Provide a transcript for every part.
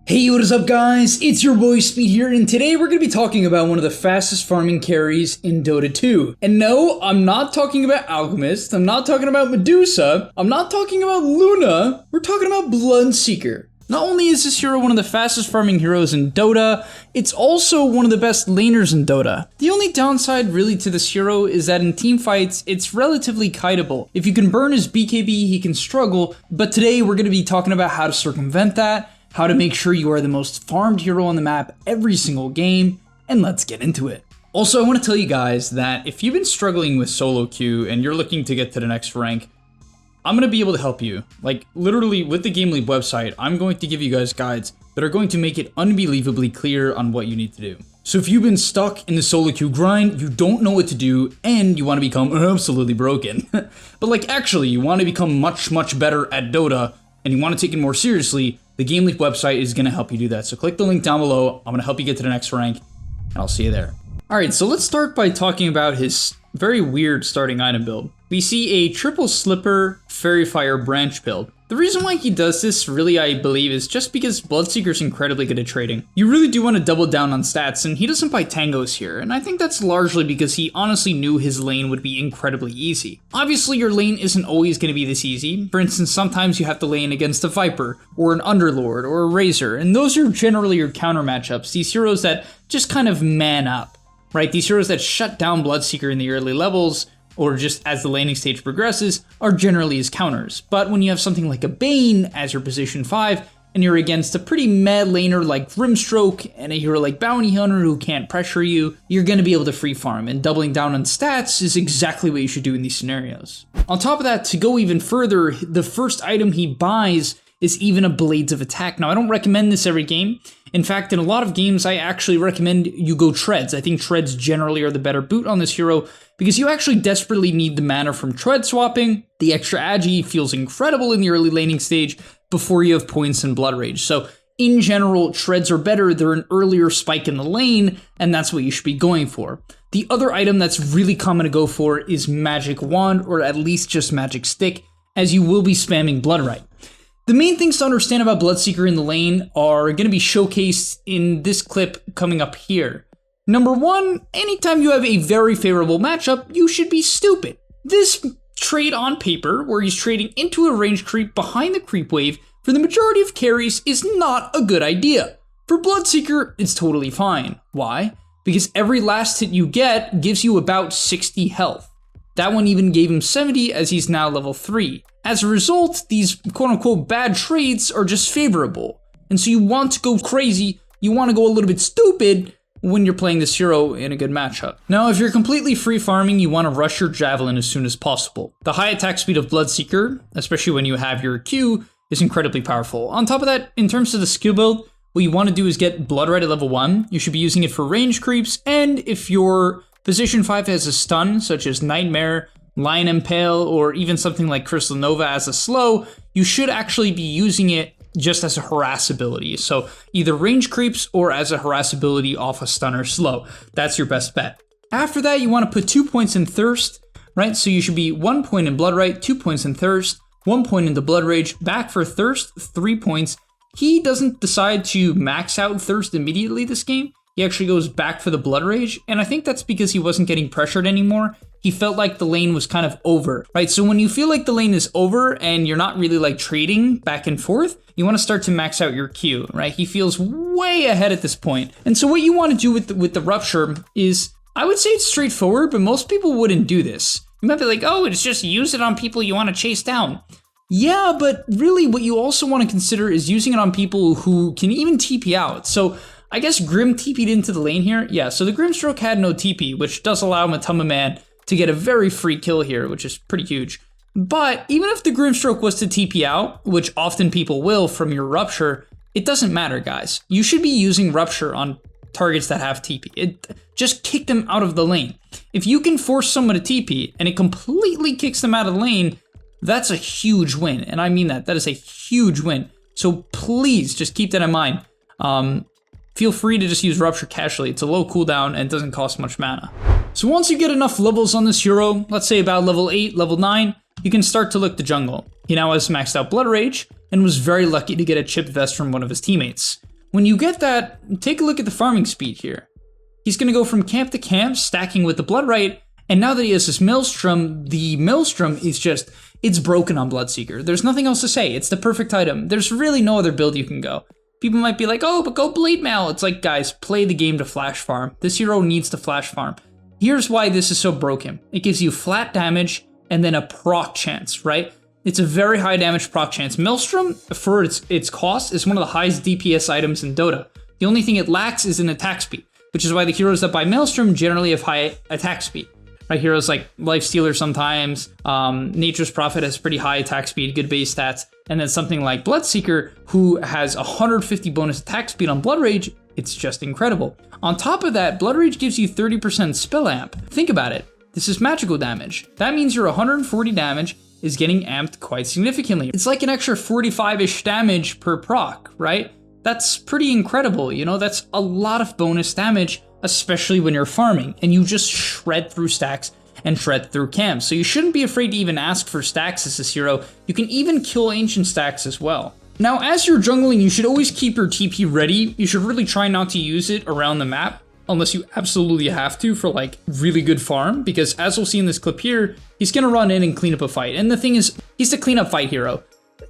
Hey, what is up guys? It's your boy Speed here, and today we're going to be talking about one of the fastest farming carries in Dota 2. And no, I'm not talking about Alchemist, I'm not talking about Medusa, I'm not talking about Luna, we're talking about Bloodseeker. Not only is this hero one of the fastest farming heroes in Dota, it's also one of the best laners in Dota. The only downside really to this hero is that in teamfights, it's relatively kiteable. If you can burn his BKB, he can struggle, but today we're going to be talking about how to circumvent that, how to make sure you are the most farmed hero on the map every single game, and let's get into it. Also, I want to tell you guys that if you've been struggling with solo queue and you're looking to get to the next rank, I'm going to be able to help you. Like, literally, with the GameLeap website, I'm going to give you guys guides that are going to make it unbelievably clear on what you need to do. So if you've been stuck in the solo queue grind, you don't know what to do, and you want to become absolutely broken, but like actually, you want to become much better at Dota, and you want to take it more seriously, the GameLeap website is going to help you do that. So click the link down below, I'm going to help you get to the next rank, and I'll see you there. Alright, so let's start by talking about his very weird starting item build. We see a triple slipper fairy fire branch build. The reason why he does this really, I believe, is just because Bloodseeker's incredibly good at trading. You really do want to double down on stats, and he doesn't buy tangos here, and I think that's largely because he honestly knew his lane would be incredibly easy. Obviously, your lane isn't always going to be this easy. For instance, sometimes you have to lane against a Viper, or an Underlord, or a Razor, and those are generally your counter matchups, these heroes that just kind of man up, right? These heroes that shut down Bloodseeker in the early levels, or just as the laning stage progresses, are generally his counters. But when you have something like a Bane as your position 5, and you're against a pretty mad laner like Grimstroke, and a hero like Bounty Hunter who can't pressure you, you're going to be able to free farm, and doubling down on stats is exactly what you should do in these scenarios. On top of that, to go even further, the first item he buys is even a Blades of Attack. Now, I don't recommend this every game. In fact, in a lot of games, I actually recommend you go Treads. I think Treads generally are the better boot on this hero because you actually desperately need the mana from Tread swapping. The extra agi feels incredible in the early laning stage before you have points and Blood Rage. So in general, Treads are better. They're an earlier spike in the lane, and that's what you should be going for. The other item that's really common to go for is Magic Wand, or at least just Magic Stick, as you will be spamming Blood Right. The main things to understand about Bloodseeker in the lane are going to be showcased in this clip coming up here. Number one, anytime you have a very favorable matchup, you should be stupid. This trade on paper, where he's trading into a range creep behind the creep wave for the majority of carries, is not a good idea. For Bloodseeker, it's totally fine. Why? Because every last hit you get gives you about 60 health. That one even gave him 70 as he's now level 3. As a result, these quote-unquote bad trades are just favorable. And so you want to go crazy, you want to go a little bit stupid when you're playing this hero in a good matchup. Now, if you're completely free farming, you want to rush your Javelin as soon as possible. The high attack speed of Bloodseeker, especially when you have your Q, is incredibly powerful. On top of that, in terms of the skill build, what you want to do is get Blood Right at level 1. You should be using it for range creeps, and if your position 5 has a stun, such as Nightmare, Lion Impale, or even something like Crystal Nova as a slow, you should actually be using it just as a harass ability. So either range creeps or as a harass ability off a stun or slow. That's your best bet. After that, you want to put 2 points in Thirst, right? So you should be 1 point in Blood Right, 2 points in Thirst, 1 point into Blood Rage, back for Thirst, 3 points. He doesn't decide to max out Thirst immediately this game. He actually goes back for the Blood Rage, and I think that's because he wasn't getting pressured anymore. He felt like the lane was kind of over, right? So when you feel like the lane is over and you're not really like trading back and forth, you want to start to max out your Q, right? He feels way ahead at this point. And so what you want to do with the Rupture is, I would say it's straightforward, but most people wouldn't do this. You might be like, oh, it's just use it on people you want to chase down. Yeah, but really what you also want to consider is using it on people who can even TP out. So I guess Grim TP'd into the lane here. Yeah, so the Grimstroke had no TP, which does allow Matama Man to get a very free kill here, which is pretty huge. But even if the Grimstroke was to TP out, which often people will from your Rupture, it doesn't matter, guys. You should be using Rupture on targets that have TP. Just kick them out of the lane. If you can force someone to TP and it completely kicks them out of the lane, that's a huge win. And I mean that. That is a huge win. So please just keep that in mind. Feel free to just use Rupture casually. It's a low cooldown and doesn't cost much mana. So once you get enough levels on this hero, let's say about level 8, level 9, you can start to look the jungle. He now has maxed out Blood Rage, and was very lucky to get a chipped vest from one of his teammates. when you get that, take a look at the farming speed here. He's going to go from camp to camp, stacking with the Bloodright, and now that he has this Maelstrom, the Maelstrom is just, it's broken on Bloodseeker. There's nothing else to say. It's the perfect item. There's really no other build you can go. People might be like, oh, but go Blade Mail. It's like, guys, play the game to flash farm. This hero needs to flash farm. Here's why this is so broken. It gives you flat damage and then a proc chance, right? It's a very high damage proc chance. Maelstrom, for its cost, is one of the highest DPS items in Dota. The only thing it lacks is an attack speed, which is why the heroes that buy Maelstrom generally have high attack speed. Right, heroes like Lifestealer sometimes, Nature's Prophet has pretty high attack speed, good base stats, and then something like Bloodseeker, who has 150 bonus attack speed on Blood Rage, it's just incredible. On top of that, Blood Rage gives you 30% spell amp. Think about it, this is magical damage. That means your 140 damage is getting amped quite significantly. It's like an extra 45-ish damage per proc, right? That's pretty incredible, you know, that's a lot of bonus damage, especially when you're farming, and you just shred through stacks and shred through camps. So you shouldn't be afraid to even ask for stacks as this hero. You can even kill ancient stacks as well. Now, as you're jungling, you should always keep your TP ready. You should really try not to use it around the map, unless you absolutely have to for like really good farm, because as we'll see in this clip here, he's gonna run in and clean up a fight. And the thing is, he's the cleanup fight hero.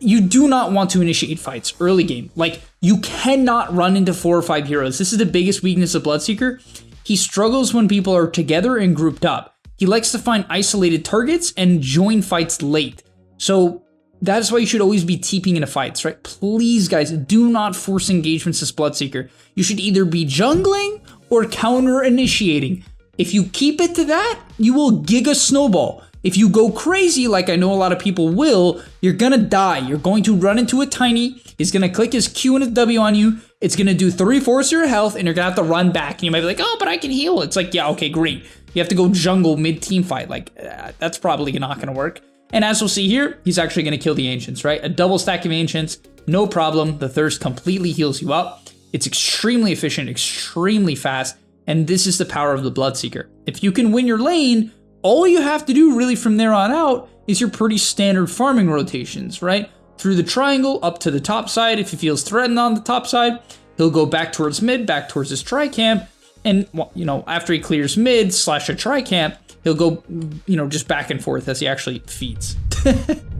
You do not want to initiate fights early game. Like, you cannot run into 4 or 5 heroes. This is the biggest weakness of Bloodseeker. He struggles when people are together and grouped up. He likes to find isolated targets and join fights late. So that is why you should always be TPing into fights, right? Please, guys, do not force engagements as Bloodseeker. You should either be jungling or counter initiating. If you keep it to that, you will giga snowball. If you go crazy, like I know a lot of people will, you're gonna die. You're going to run into a tiny, he's gonna click his Q and his W on you, it's gonna do 3/4 of your health, and you're gonna have to run back. And you might be like, oh, but I can heal. It's like, yeah, okay, great. You have to go jungle mid-team fight. Like, that's probably not gonna work. And as we'll see here, he's actually gonna kill the Ancients, right? A double stack of Ancients, no problem. The Thirst completely heals you up. It's extremely efficient, extremely fast, and this is the power of the Bloodseeker. If you can win your lane, all you have to do really from there on out is your pretty standard farming rotations, right? Through the triangle, up to the top side. If he feels threatened on the top side, he'll go back towards mid, back towards his tri-camp, and, you know, after he clears mid / a tri-camp, he'll go, you know, just back and forth as he actually feeds.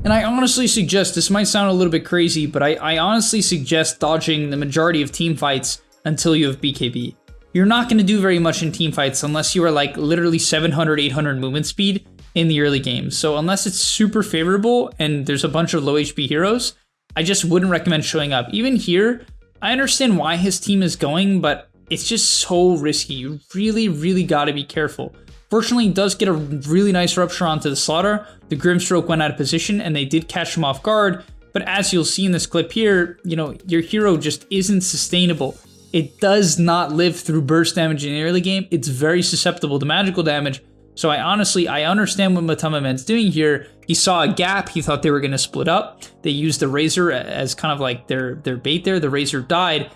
And I honestly suggest, this might sound a little bit crazy, but I honestly suggest dodging the majority of team fights until you have BKB. You're not going to do very much in team fights unless you are like literally 700, 800 movement speed in the early game. So unless it's super favorable and there's a bunch of low HP heroes, I just wouldn't recommend showing up. Even here, I understand why his team is going, but it's just so risky. You really, really got to be careful. Fortunately, he does get a really nice rupture onto the Slaughter. The Grimstroke went out of position and they did catch him off guard. But as you'll see in this clip here, you know, your hero just isn't sustainable. It does not live through burst damage in the early game. It's very susceptible to magical damage. So I understand what Matamaman's doing here. He saw a gap. He thought they were going to split up. They used the Razor as kind of like their bait there. The Razor died.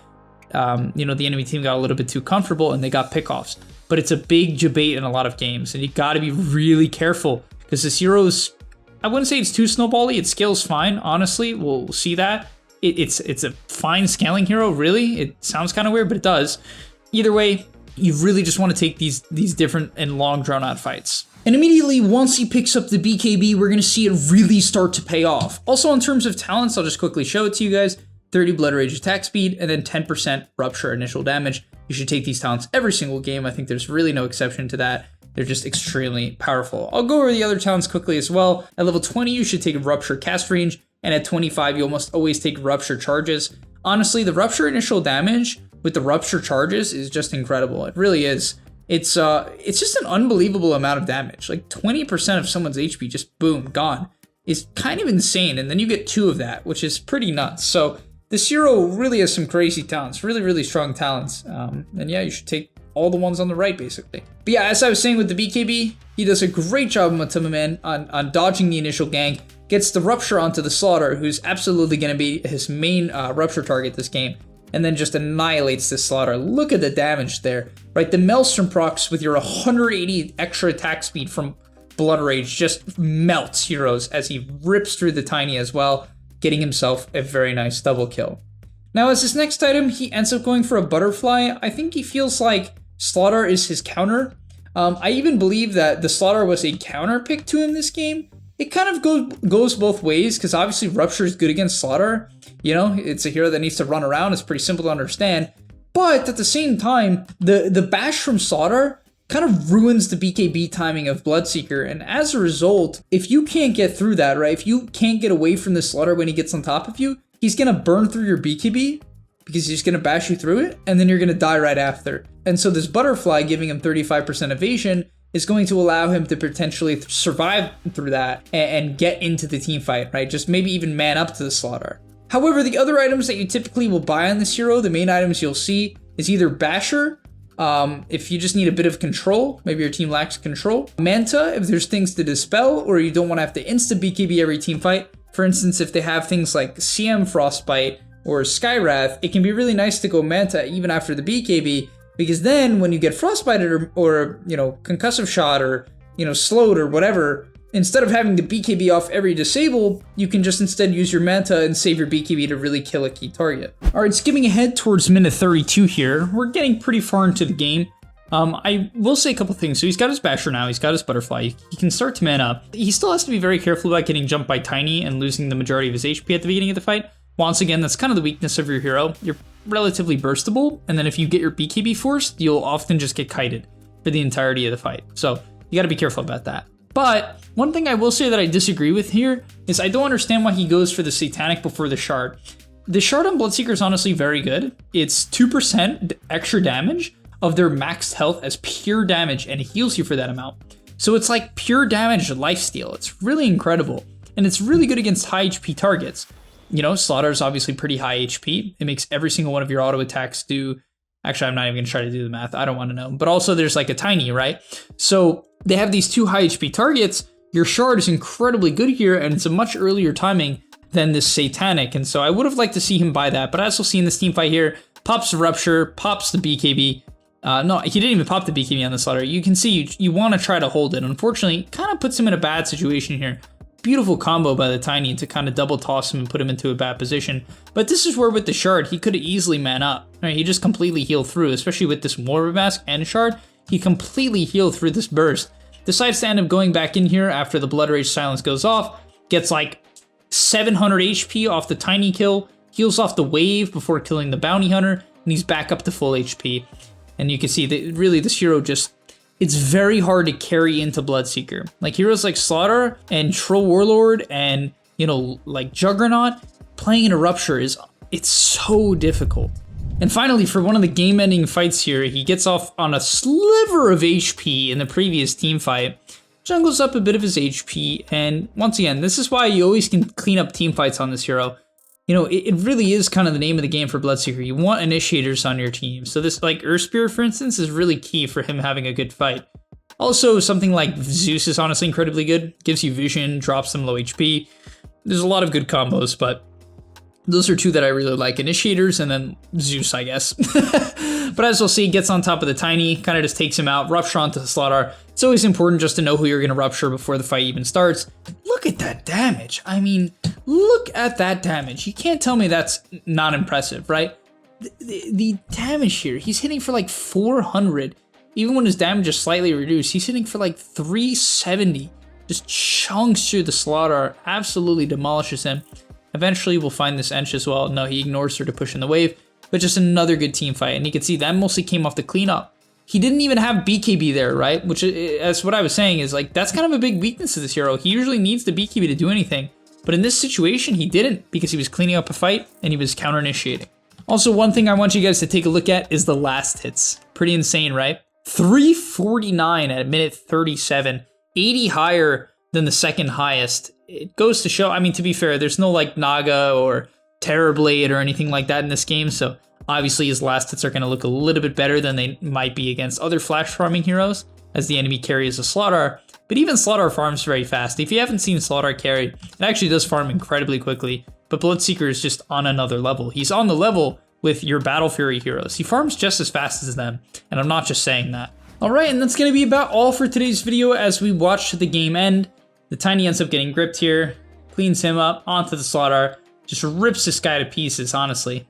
You know, the enemy team got a little bit too comfortable and they got pickoffs. But it's a big debate in a lot of games. And you got to be really careful because this hero's, I wouldn't say it's too snowbally. It scales fine, honestly. We'll see that. It's a fine scaling hero, really. It sounds kind of weird, but it does. Either way, you really just want to take these different and long drawn out fights. And immediately, once he picks up the BKB, we're going to see it really start to pay off. Also, in terms of talents, I'll just quickly show it to you guys. 30 Blood Rage attack speed, and then 10% Rupture initial damage. You should take these talents every single game. I think there's really no exception to that. They're just extremely powerful. I'll go over the other talents quickly as well. At level 20, you should take Rupture cast range. And at 25, you almost always take Rupture charges. Honestly, the Rupture initial damage with the Rupture charges is just incredible. It really is. It's just an unbelievable amount of damage. Like 20% of someone's HP just boom, gone. Is kind of insane. And then you get 2 of that, which is pretty nuts. So this hero really has some crazy talents, really, really strong talents. And yeah, you should take all the ones on the right, basically. But yeah, as I was saying with the BKB, he does a great job, Matamaman, on dodging the initial gank. Gets the Rupture onto the Slaughter, who's absolutely going to be his main Rupture target this game, and then just annihilates the Slaughter. Look at the damage there, right? The Maelstrom procs with your 180 extra attack speed from Blood Rage just melts heroes as he rips through the Tiny as well, getting himself a very nice double kill. Now, as his next item, he ends up going for a butterfly. I think he feels like Slaughter is his counter. I even believe that the Slaughter was a counter pick to him this game. It kind of goes both ways, because obviously Rupture is good against Slaughter. You know, it's a hero that needs to run around. It's pretty simple to understand. But at the same time, the bash from Slaughter kind of ruins the BKB timing of Bloodseeker. And as a result, if you can't get through that, right, if you can't get away from the Slaughter when he gets on top of you, he's going to burn through your BKB because he's going to bash you through it, and then you're going to die right after. And so this butterfly giving him 35% evasion is going to allow him to potentially survive through that and get into the team fight, right? Just maybe even man up to the Slaughter. However, the other items that you typically will buy on this hero, the main items you'll see is either Basher, if you just need a bit of control, maybe your team lacks control. Manta, if there's things to dispel, or you don't want to have to insta BKB every team fight. For instance, if they have things like CM Frostbite or Skywrath, it can be really nice to go Manta even after the BKB, because then when you get Frostbited or you know, Concussive Shot or, you know, slowed or whatever, instead of having the BKB off every disable, you can just instead use your Manta and save your BKB to really kill a key target. Alright, skipping ahead towards minute 32 here, we're getting pretty far into the game. I will say a couple things. So he's got his Basher now, he's got his Butterfly, he can start to man up. He still has to be very careful about getting jumped by Tiny and losing the majority of his HP at the beginning of the fight. Once again, that's kind of the weakness of your hero. You're relatively burstable, and then if you get your BKB forced, you'll often just get kited for the entirety of the fight. So you gotta be careful about that. But one thing I will say that I disagree with here is I don't understand why he goes for the Satanic before the Shard. The Shard on Bloodseeker is honestly very good. It's 2% extra damage of their maxed health as pure damage, and it heals you for that amount. So it's like pure damage lifesteal. It's really incredible, and it's really good against high HP targets. You know, Slaughter is obviously pretty high HP. It makes every single one of your auto attacks do... Actually, I'm not even going to try to do the math. I don't want to know. But also there's like a Tiny, right? So they have these two high HP targets. Your Shard is incredibly good here, and it's a much earlier timing than this Satanic. And so I would have liked to see him buy that. But as we'll see in this team fight here, pops the Rupture, pops the BKB. No, he didn't even pop the BKB on the Slaughter. You can see you want to try to hold it. Unfortunately, it kind of puts him in a bad situation here. Beautiful combo by the Tiny to kind of double toss him and put him into a bad position. But this is where with the Shard, he could have easily man up. Right? He just completely healed through, especially with this Morbid Mask and Shard. He completely healed through this burst. Decides to end up going back in here after the Blood Rage Silence goes off. Gets like 700 HP off the Tiny kill. Heals off the wave before killing the Bounty Hunter. And he's back up to full HP. And you can see that really this hero just... It's very hard to carry into Bloodseeker. Like heroes like Slaughter and Troll Warlord and, you know, like Juggernaut, playing in a Rupture it's so difficult. And finally, for one of the game-ending fights here, he gets off on a sliver of HP in the previous team fight, jungles up a bit of his HP, and once again, this is why you always can clean up team fights on this hero. You know, it really is kind of the name of the game for Bloodseeker. You want initiators on your team. So this, like Earth Spirit, for instance, is really key for him having a good fight. Also, something like Zeus is honestly incredibly good. Gives you vision, drops some low HP. There's a lot of good combos, but those are two that I really like. Initiators and then Zeus, I guess. But as we'll see, gets on top of the Tiny, kind of just takes him out, Rupture onto the Slaughter. It's always important just to know who you're going to Rupture before the fight even starts. Look at that damage. I mean, look at that damage. You can't tell me that's not impressive, right? The damage here, he's hitting for like 400. Even when his damage is slightly reduced, he's hitting for like 370. Just chunks through the Slaughter, absolutely demolishes him. Eventually, we'll find this Ench as well. No, he ignores her to push in the wave, but just another good team fight. And you can see that mostly came off the cleanup. He didn't even have BKB there, right? Which, as what I was saying, is like, that's kind of a big weakness of this hero. He usually needs the BKB to do anything. But in this situation, he didn't, because he was cleaning up a fight and he was counter-initiating. Also, one thing I want you guys to take a look at is the last hits. Pretty insane, right? 349 at minute 37, 80 higher than the second highest. It goes to show, I mean, to be fair, there's no like Naga or Terrorblade or anything like that in this game, so obviously his last hits are going to look a little bit better than they might be against other flash farming heroes, as the enemy carry is a Slaughter. But even Slaughter farms very fast. If you haven't seen Slaughter carry, it actually does farm incredibly quickly, but Bloodseeker is just on another level. He's on the level with your Battle Fury heroes. He farms just as fast as them, and I'm not just saying that. Alright, and that's going to be about all for today's video as we watch the game end. The Tiny ends up getting gripped here, cleans him up onto the Slaughter, just rips this guy to pieces, honestly.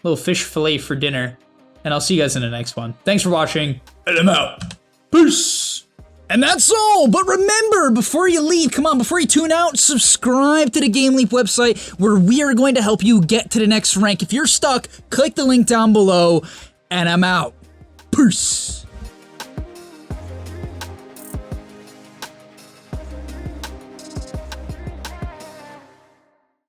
little fish fillet for dinner. And I'll see you guys in the next one. Thanks for watching, and I'm out. Peace! And that's all, but remember, before you leave, come on, before you tune out, subscribe to the GameLeap website where we are going to help you get to the next rank. If you're stuck, click the link down below, and I'm out. Peace!